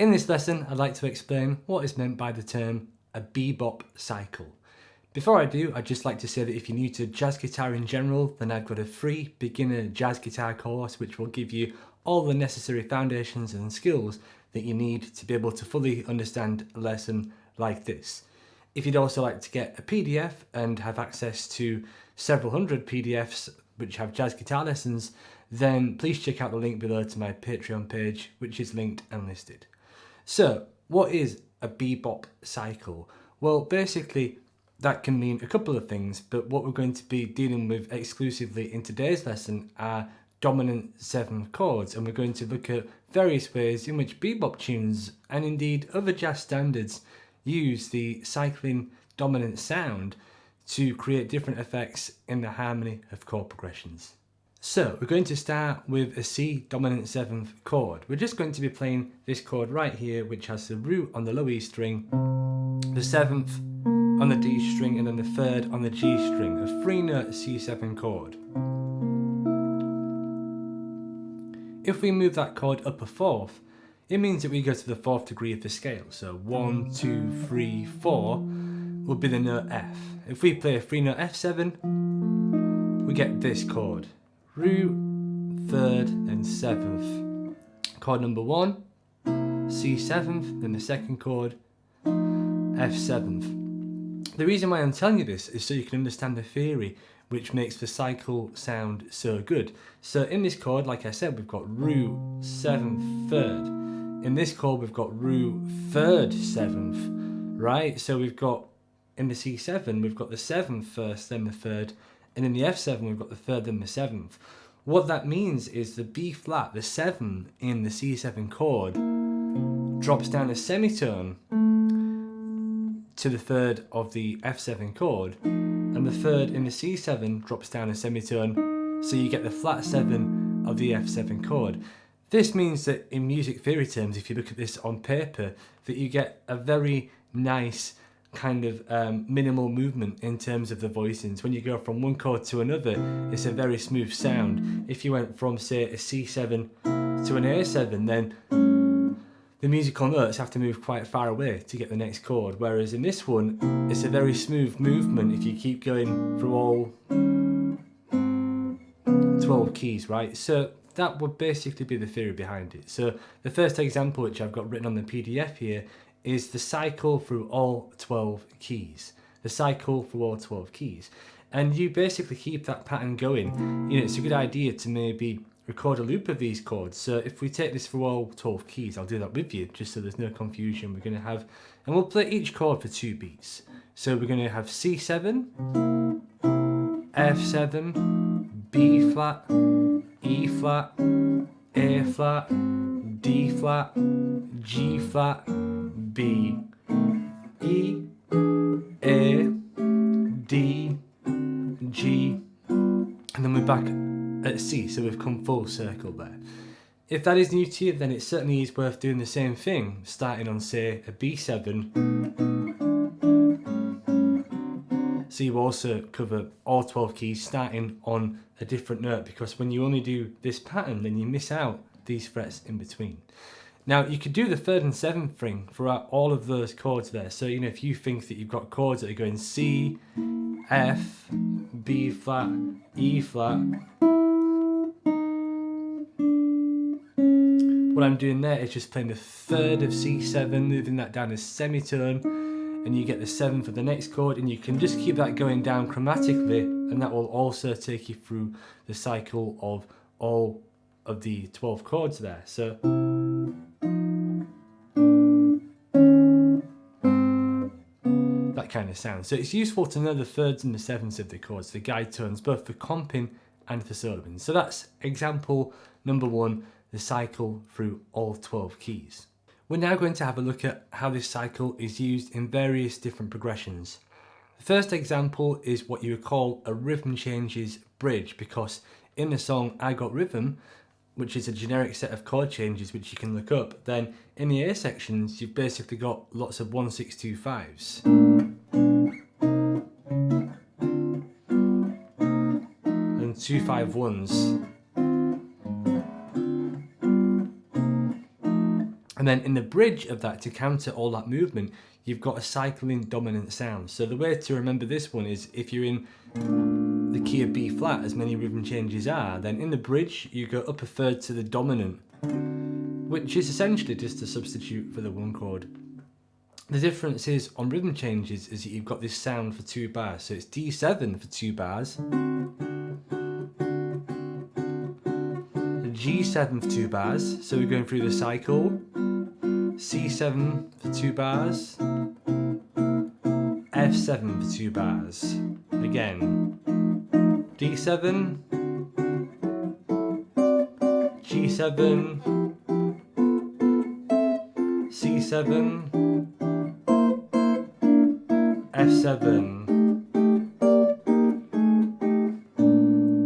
In this lesson, I'd like to explain what is meant by the term a bebop cycle. Before I do, I'd just like to say that if you're new to jazz guitar in general, then I've got a free beginner jazz guitar course which will give you all the necessary foundations and skills that you need to be able to fully understand a lesson like this. If you'd also like to get a PDF and have access to several hundred PDFs which have jazz guitar lessons, then please check out the link below to my Patreon page, which is linked and listed. So, what is a bebop cycle? Well, basically, that can mean a couple of things, but what we're going to be dealing with exclusively in today's lesson are dominant seventh chords, and we're going to look at various ways in which bebop tunes, and indeed other jazz standards, use the cycling dominant sound to create different effects in the harmony of chord progressions. So we're going to start with a C dominant seventh chord. We're just going to be playing this chord right here, which has the root on the low E string, the seventh on the D string, and then the third on the G string, a 3-note C7 chord. If we move that chord up a fourth, it means that we go to the fourth degree of the scale. So 1, 2, 3, 4 would be the note F. If we play a 3-note F7, we get this chord. Root, third, and seventh. Chord number 1, C7th, then the second chord, F7th. The reason why I'm telling you this is so you can understand the theory which makes the cycle sound so good. So in this chord, like I said, we've got root, 7th, 3rd. In this chord, we've got root, 3rd, 7th, right? So we've got, in the C7, we've got the 7th first, then the 3rd, and in the F7, we've got the 3rd and the 7th. What that means is the B flat, the 7 in the C7 chord, drops down a semitone to the 3rd of the F7 chord, and the 3rd in the C7 drops down a semitone, so you get the flat 7 of the F7 chord. This means that in music theory terms, if you look at this on paper, that you get a very nice kind of minimal movement in terms of the voicings. When you go from one chord to another, it's a very smooth sound. If you went from, say, a C7 to an A7, then the musical notes have to move quite far away to get the next chord, whereas in this one, it's a very smooth movement if you keep going through all 12 keys, right? So that would basically be the theory behind it. So the first example, which I've got written on the PDF here, is the cycle through all 12 keys. The cycle through all 12 keys. And you basically keep that pattern going. You know, it's a good idea to maybe record a loop of these chords. So if we take this through all 12 keys, I'll do that with you, just so there's no confusion. We're going to have, and we'll play each chord for 2 beats. So we're going to have C7, F7, B flat, E flat, A flat, D flat, G flat, B, E, A, D, G, and then we're back at C, so we've come full circle there. If that is new to you, then it certainly is worth doing the same thing, starting on, say, a B7. So you also cover all 12 keys starting on a different note, because when you only do this pattern, then you miss out these frets in between. Now, you could do the 3rd and 7th string throughout all of those chords there. So, you know, if you think that you've got chords that are going C, F, B flat, E flat, what I'm doing there is just playing the 3rd of C7, moving that down a semitone, and you get the 7th for the next chord, and you can just keep that going down chromatically, and that will also take you through the cycle of all of the 12 chords there. So that kind of sound. So it's useful to know the 3rds and the 7ths of the chords, the guide tones, both for comping and for soloing. So that's example number 1, the cycle through all 12 keys. We're now going to have a look at how this cycle is used in various different progressions. The first example is what you would call a rhythm changes bridge, because in the song I Got Rhythm, which is a generic set of chord changes which you can look up, then in the A sections you've basically got lots of 1, 6, 2, 5s. And 2, 5, 1s. And then in the bridge of that, to counter all that movement, you've got a cycling dominant sound. So the way to remember this one is if you're in the key of B flat, as many rhythm changes are, then in the bridge you go up a third to the dominant, which is essentially just a substitute for the one chord. The difference is on rhythm changes is that you've got this sound for 2 bars. So it's D7 for 2 bars, G7 for 2 bars, so we're going through the cycle, C7 for 2 bars, F7 for 2 bars, again, D7, G7, C7, F7,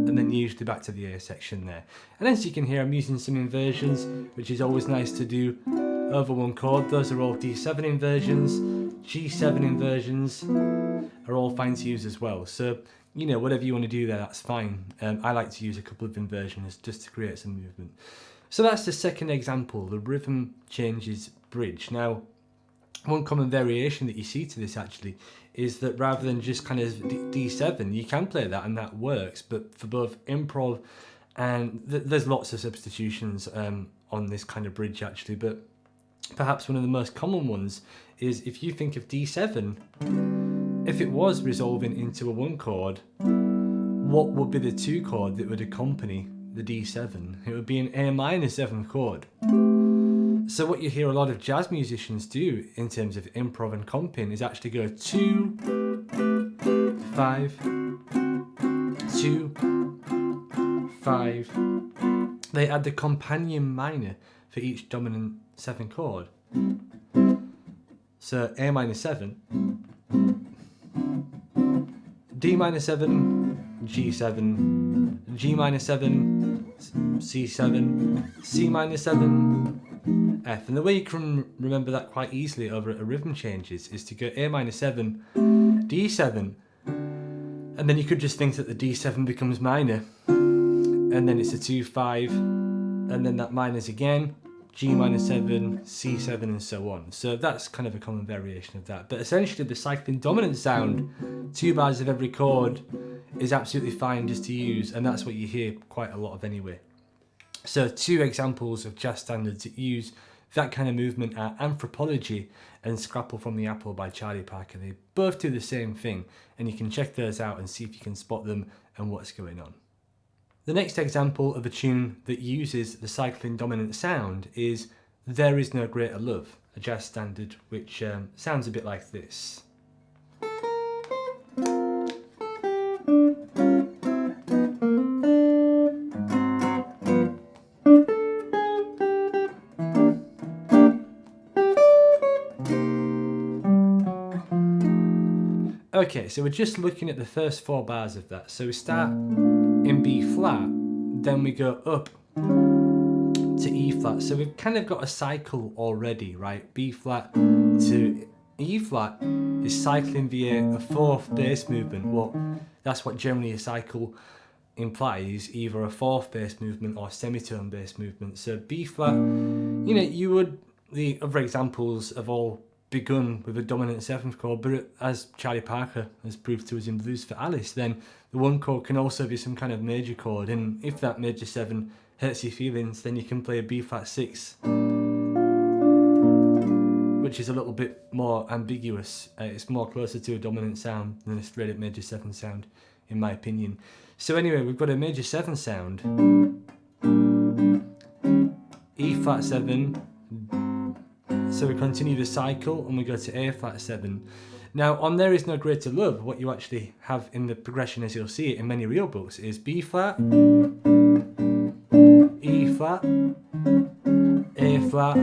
and then usually back to the A section there. And as you can hear, I'm using some inversions, which is always nice to do over one chord. Those are all D7 inversions, G7 inversions are all fine to use as well. So, you know, whatever you want to do there, that's fine. I like to use a couple of inversions just to create some movement. So that's the second example, the rhythm changes bridge. Now, one common variation that you see to this actually is that rather than just kind of D7, you can play that and that works, but for both improv and there's lots of substitutions on this kind of bridge actually, but perhaps one of the most common ones is if you think of D7, if it was resolving into a 1 chord, what would be the 2 chord that would accompany the D7? It would be an A minor 7th chord. So what you hear a lot of jazz musicians do in terms of improv and comping is actually go 2, 5, 2, 5. They add the companion minor for each dominant 7 chord. So A minor 7, D minor 7, G7, G minor 7, C7, C minor 7, F. And the way you can remember that quite easily over a rhythm changes is to go A minor 7, D7, and then you could just think that the D7 becomes minor, and then it's a 2, 5, and then that minors again, G minor 7, C7, and so on. So that's kind of a common variation of that. But essentially the cycling dominant sound, 2 bars of every chord, is absolutely fine just to use, and that's what you hear quite a lot of anyway. So 2 examples of jazz standards that use that kind of movement are Anthropology and Scrapple from the Apple by Charlie Parker. They both do the same thing, and you can check those out and see if you can spot them and what's going on. The next example of a tune that uses the cycling dominant sound is There Is No Greater Love, a jazz standard which sounds a bit like this. Okay, so we're just looking at the first 4 bars of that. So we start in B flat, then we go up to E flat. So we've kind of got a cycle already, right? B flat to E flat is cycling via a 4th bass movement. Well, that's what generally a cycle implies, either a 4th bass movement or semitone bass movement. So B flat, the other examples have all begun with a dominant 7th chord, but as Charlie Parker has proved to us in Blues for Alice, then the 1 chord can also be some kind of major chord, and if that major 7 hurts your feelings, then you can play a B flat 6, which is a little bit more ambiguous. It's more closer to a dominant sound than a straight up major 7 sound, in my opinion. So anyway, we've got a major 7 sound, E flat 7, so we continue the cycle and we go to A flat 7. Now on There Is No Greater Love, what you actually have in the progression as you'll see it in many real books is B flat, E flat, A flat,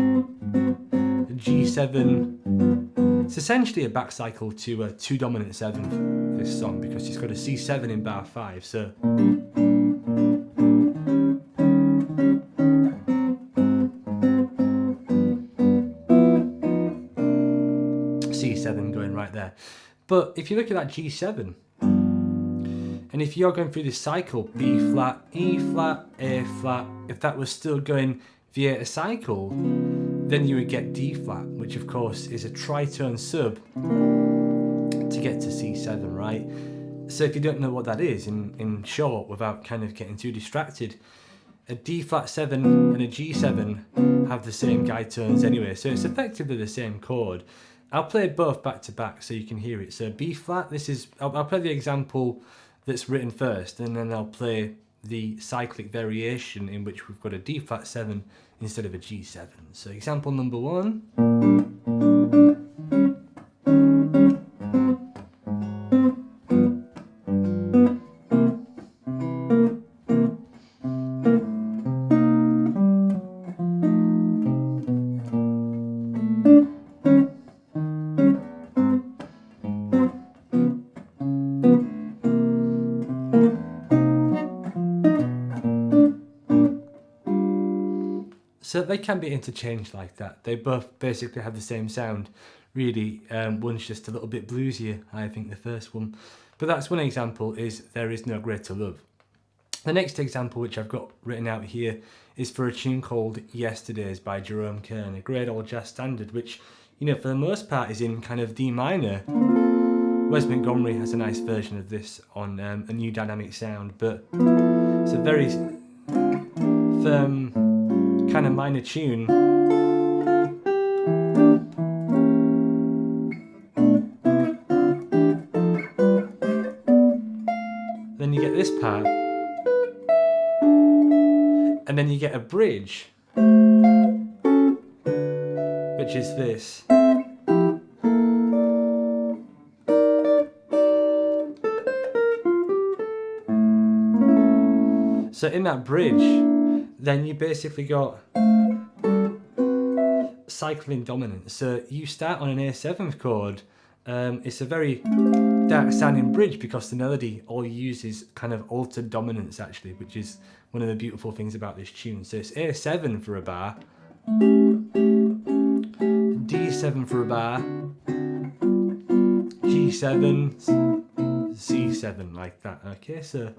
G7. It's essentially a back cycle to a 2 dominant 7th, this song, because it's got a C7 in bar 5, so C7 going right there. But if you look at that G7, and if you're going through this cycle, B flat, E flat, A flat, if that was still going via a cycle, then you would get D flat, which of course is a tritone sub to get to C7, right? So if you don't know what that is, in short, without kind of getting too distracted, a D flat 7 and a G7 have the same guide tones anyway, so it's effectively the same chord. I'll play both back to back so you can hear it. So B flat, this is, I'll play the example that's written first, and then I'll play the cyclic variation in which we've got a D flat 7 instead of a G7. So example number 1. So they can be interchanged like that. They both basically have the same sound. Really, one's just a little bit bluesier, I think, the first one. But that's one example, is There Is No Greater Love. The next example, which I've got written out here, is for a tune called Yesterdays by Jerome Kern, a great old jazz standard, which, you know, for the most part is in kind of D minor. Wes Montgomery has a nice version of this on A New Dynamic Sound, but it's a very firm kind of minor tune. Then you get this part, and then you get a bridge, which is this. So in that bridge, then you basically got cycling dominance. So you start on an A7 chord. It's a very dark sounding bridge because the melody all uses kind of altered dominance actually, which is one of the beautiful things about this tune. So it's A7 for a bar, D7 for a bar, G7, C7, like that. Okay, so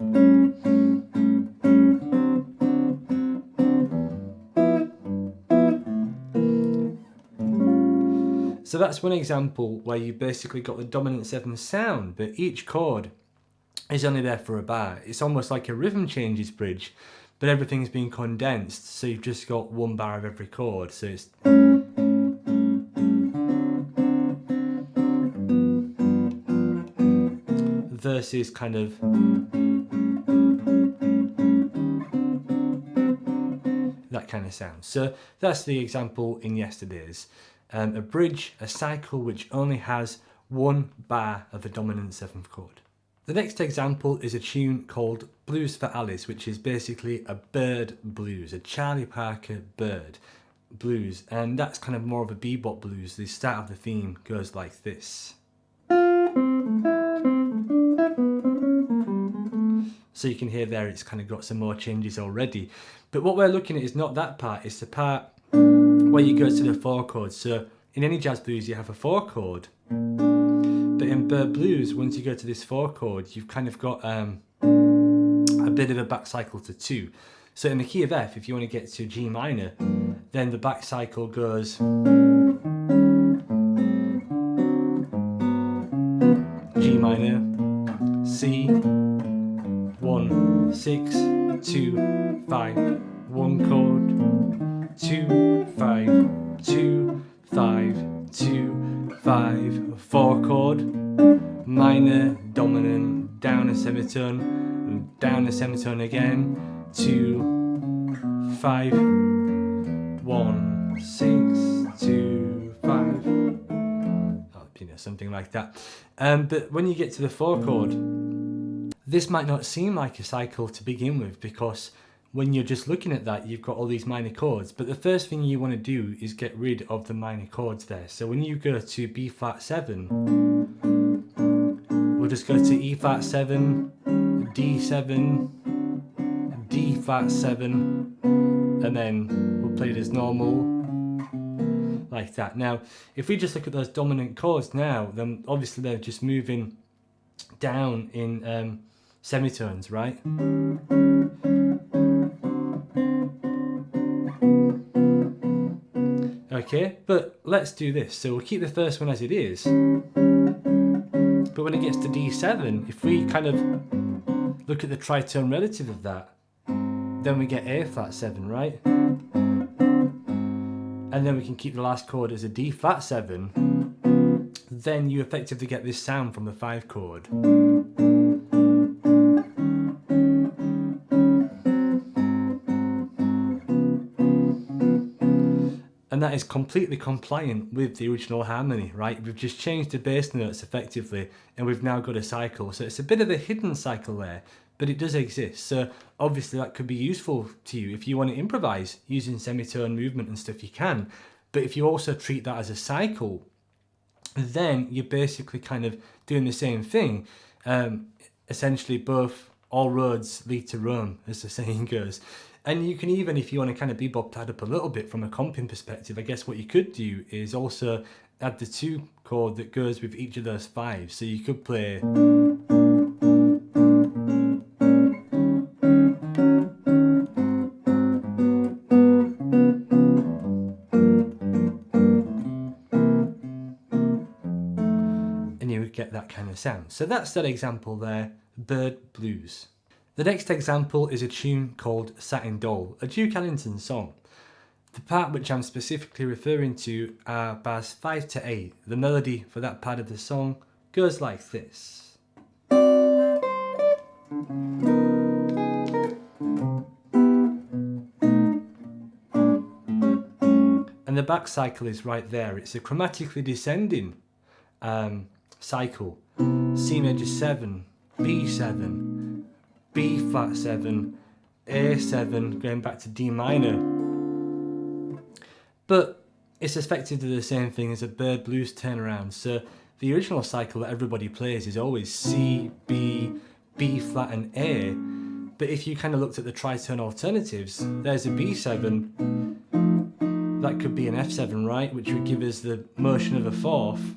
So that's one example where you basically got the dominant 7 sound, but each chord is only there for a bar. It's almost like a rhythm changes bridge, but everything's been condensed, so you've just got one bar of every chord. So it's versus kind of that kind of sound. So that's the example in Yesterdays. A bridge, a cycle which only has one bar of the dominant 7th chord. The next example is a tune called Blues for Alice, which is basically a bird blues, a Charlie Parker bird blues, and that's kind of more of a bebop blues. The start of the theme goes like this. So you can hear there it's kind of got some more changes already. But what we're looking at is not that part, it's the part where you go to the 4 chords. So in any jazz blues you have a 4 chord, but in bird blues, once you go to this 4 chord, you've kind of got a bit of a back cycle to 2. So in the key of F, if you want to get to G minor, then the back cycle goes G minor, C, 1, 6, 2, 5, 1 chord, 2, 5, 2, 5, 2, 5, 4 chord, minor, dominant, down a semitone, and down a semitone again, 2, 5, 1, 6, 2, 5, you know, something like that. But when you get to the 4 chord, this might not seem like a cycle to begin with, because when you're just looking at that, you've got all these minor chords, but the first thing you want to do is get rid of the minor chords there. So when you go to B flat 7, we'll just go to E flat 7, D7, D flat 7, and then we'll play it as normal, like that. Now, if we just look at those dominant chords now, then obviously they're just moving down in semitones, right? Okay, but let's do this. So we'll keep the first one as it is. But when it gets to D7, if we kind of look at the tritone relative of that, then we get A flat 7, right? And then we can keep the last chord as a D flat 7. Then you effectively get this sound from the 5 chord. And that is completely compliant with the original harmony, right? We've just changed the bass notes effectively, and we've now got a cycle. So it's a bit of a hidden cycle there, but it does exist. So obviously that could be useful to you. If you want to improvise using semitone movement and stuff, you can. But if you also treat that as a cycle, then you're basically kind of doing the same thing. Essentially both, all roads lead to Rome, as the saying goes. And you can even, if you want to kind of bebop that up a little bit from a comping perspective, I guess what you could do is also add the 2 chord that goes with each of those 5. So you could play... and you would get that kind of sound. So that's that example there, Bird Blues. The next example is a tune called Satin Doll, a Duke Ellington song. The part which I'm specifically referring to are bars 5 to 8. The melody for that part of the song goes like this. And the back cycle is right there. It's a chromatically descending cycle. C major 7, B7, B flat 7, A7, going back to D minor. But it's effectively the same thing as a bird blues turnaround. So the original cycle that everybody plays is always C, B, B flat and A. But if you kind of looked at the tritone alternatives, there's a B7, that could be an F7, right? Which would give us the motion of a 4th.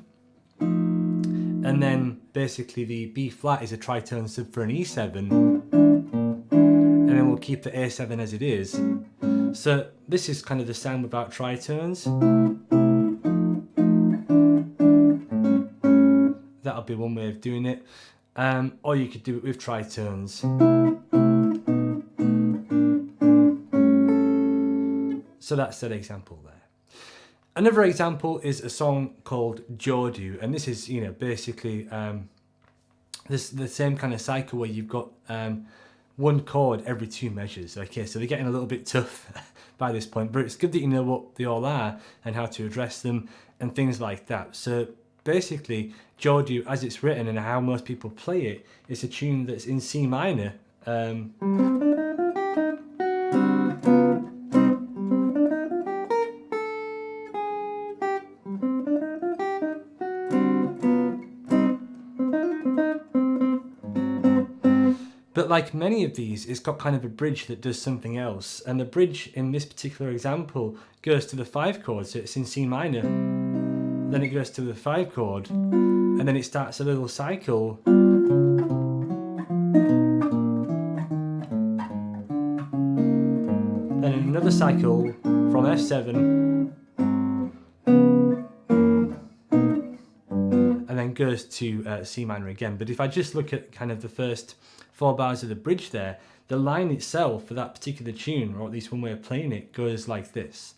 And then basically the B flat is a tritone sub for an E7. And then we'll keep the A7 as it is. So this is kind of the sound without tritones. That'll be one way of doing it. Or you could do it with tritones. So that's that example there. Another example is a song called Jordu, and this is, you know, basically the same kind of cycle where you've got 1 chord every 2 measures. Okay, so they're getting a little bit tough by this point, but it's good that you know what they all are and how to address them and things like that. So basically, Jordu, as it's written and how most people play it, is a tune that's in C minor. But like many of these, it's got kind of a bridge that does something else. And the bridge in this particular example goes to the 5 chord, so it's in C minor. Then it goes to the 5 chord, and then it starts a little cycle. Then another cycle from F7. And then goes to C minor again. But if I just look at kind of the first 4 bars of the bridge there, the line itself for that particular tune, or at least one way of playing it, goes like this.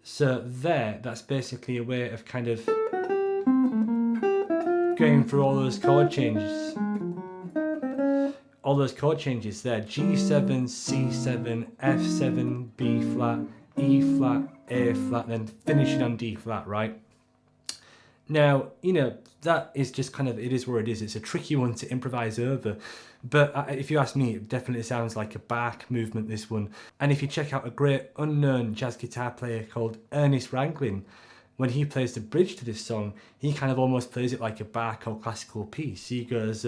So there, that's basically a way of kind of going through all those chord changes. All those chord changes there, G7, C7, F7, B flat, E flat, A flat, then finishing on D flat, right? Now, you know, that is just kind of, it is where it is. It's a tricky one to improvise over. But if you ask me, it definitely sounds like a Bach movement, this one. And if you check out a great unknown jazz guitar player called Ernest Ranglin, when he plays the bridge to this song, he kind of almost plays it like a Bach or classical piece. He goes...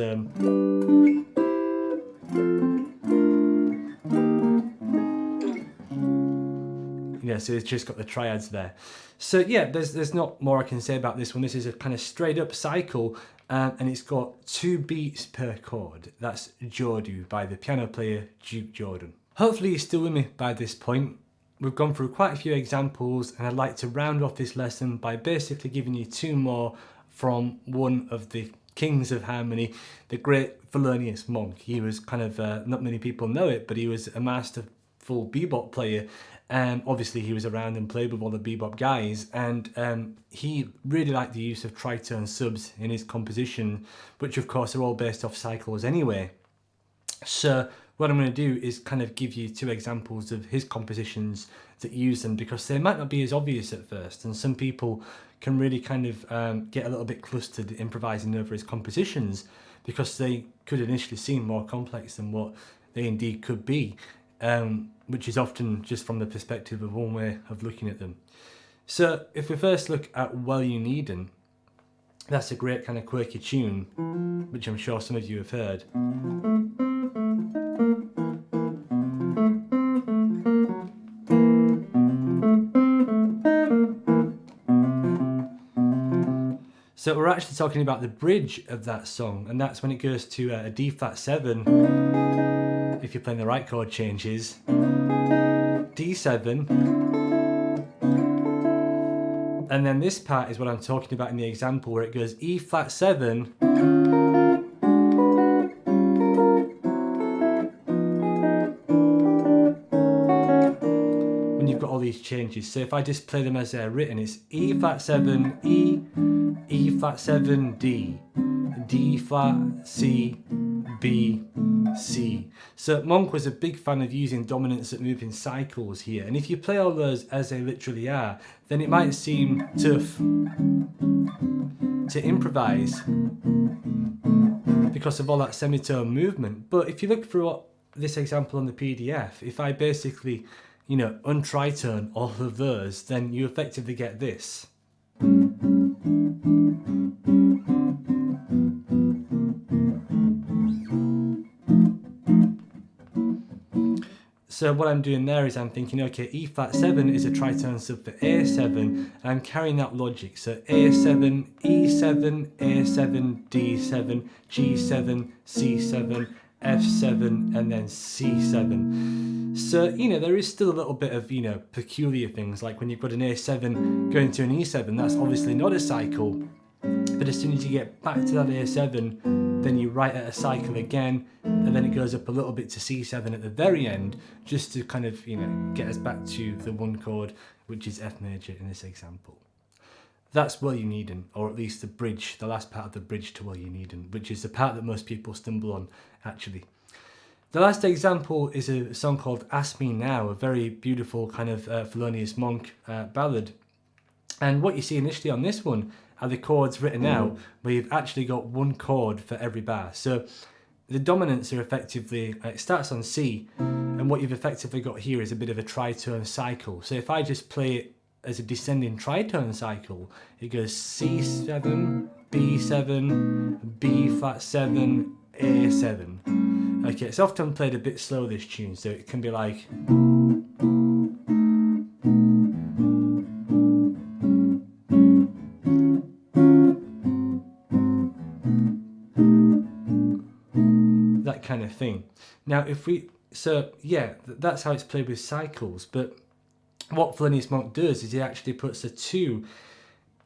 Yeah, so it's just got the triads there. So yeah, there's not more I can say about this one. This is a kind of straight up cycle, and it's got 2 beats per chord. That's Jordu by the piano player Duke Jordan. Hopefully you're still with me by this point. We've gone through quite a few examples, and I'd like to round off this lesson by basically giving you 2 more from one of the kings of harmony, the great Thelonious Monk. He was kind of, not many people know it, but he was a masterful bebop player. Obviously he was around and played with all the bebop guys, and he really liked the use of tritone subs in his composition, which of course are all based off cycles anyway. So what I'm going to do is kind of give you 2 examples of his compositions that use them, because they might not be as obvious at first, and some people can really kind of get a little bit clustered improvising over his compositions because they could initially seem more complex than what they indeed could be, which is often just from the perspective of one way of looking at them. So if we first look at Well You Needn't, that's a great kind of quirky tune, which I'm sure some of you have heard. So we're actually talking about the bridge of that song, and that's when it goes to a D flat 7, if you're playing the right chord changes, D7, and then this part is what I'm talking about in the example where it goes E flat 7, when you've got all these changes. So if I just play them as they're written, it's E flat 7, E, E flat 7, D, D flat, C, B, C. So Monk was a big fan of using dominants that move in cycles here, and if you play all those as they literally are, then it might seem tough to improvise because of all that semitone movement. But if you look through this example on the PDF, if I basically, untritone all of those, then you effectively get this. So what I'm doing there is I'm thinking, okay, E flat 7 is a tritone sub for A7, and I'm carrying that logic. So A7, E7, A7, D7, G7, C7, F7, and then C7. So, there is still a little bit of, peculiar things, like when you've got an A7 going to an E7, that's obviously not a cycle. But as soon as you get back to that A7, then you write at a cycle again, and then it goes up a little bit to C7 at the very end, just to kind of, get us back to the one chord, which is F major in this example. That's Well You Needn't, or at least the bridge, the last part of the bridge to Well You Needn't, which is the part that most people stumble on, actually. The last example is a song called Ask Me Now, a very beautiful kind of Thelonious Monk ballad. And what you see initially on this one are the chords written out, where you've actually got one chord for every bar. So the dominants are effectively, it starts on C, and what you've effectively got here is a bit of a tritone cycle. So if I just play it as a descending tritone cycle, it goes C7, B7, B flat 7, A7. Okay, it's often played a bit slow, this tune, so it can be like... that kind of thing. Now that's how it's played with cycles, but what Thelonious Monk does is he actually puts a 2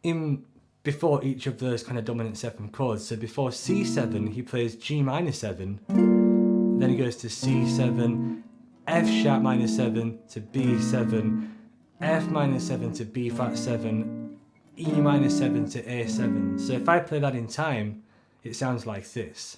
in before each of those kind of dominant 7 chords. So before C7 he plays G minor 7, then he goes to C7, F sharp minor 7 to B7, F minor 7 to B flat 7, E minor 7 to A7. So if I play that in time, it sounds like this.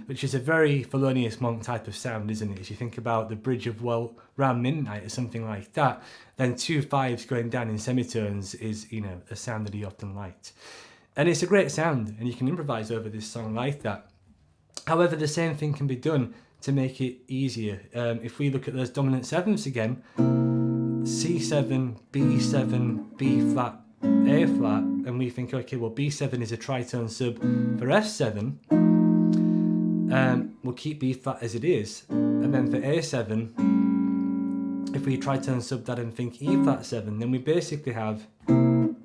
Which is a very Thelonious Monk type of sound, isn't it? If you think about the bridge of Round Midnight or something like that, then 2 5s going down in semitones is, a sound that he often liked. And it's a great sound, and you can improvise over this song like that. However, the same thing can be done to make it easier. If we look at those dominant 7s again, C7, B7, B flat, A flat, and we think, okay, well, B7 is a tritone sub for F7, we'll keep B flat as it is, and then for A7, if we tritone sub that and think E flat 7, then we basically have, and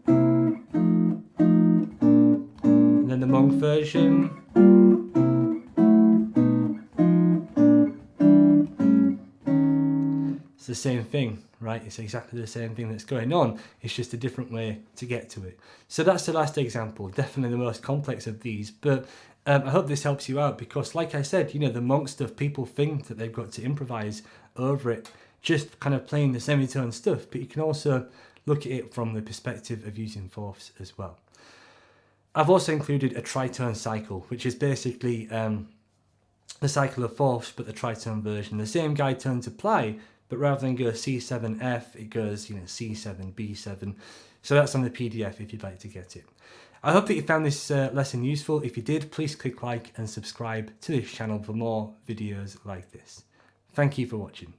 then the Monk version, it's the same thing, right? It's exactly the same thing that's going on. It's just a different way to get to it. So that's the last example, definitely the most complex of these. But I hope this helps you out, because like I said, you know, the Monk stuff, people think that they've got to improvise over it, just kind of playing the semitone stuff. But you can also look at it from the perspective of using fourths as well. I've also included a tritone cycle, which is basically the cycle of fourths, but the tritone version. The same guide tone to play, but rather than go C7, F, it goes, you know, C7, B7. So that's on the PDF if you'd like to get it. I hope that you found this lesson useful. If you did, please click like and subscribe to this channel for more videos like this. Thank you for watching.